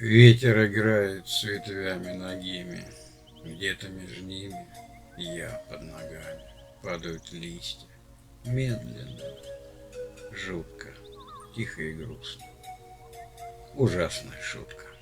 Ветер играет с ветвями нагими, где-то между ними я под ногами. Падают листья, медленно, жутко, тихо и грустно. Ужасная шутка.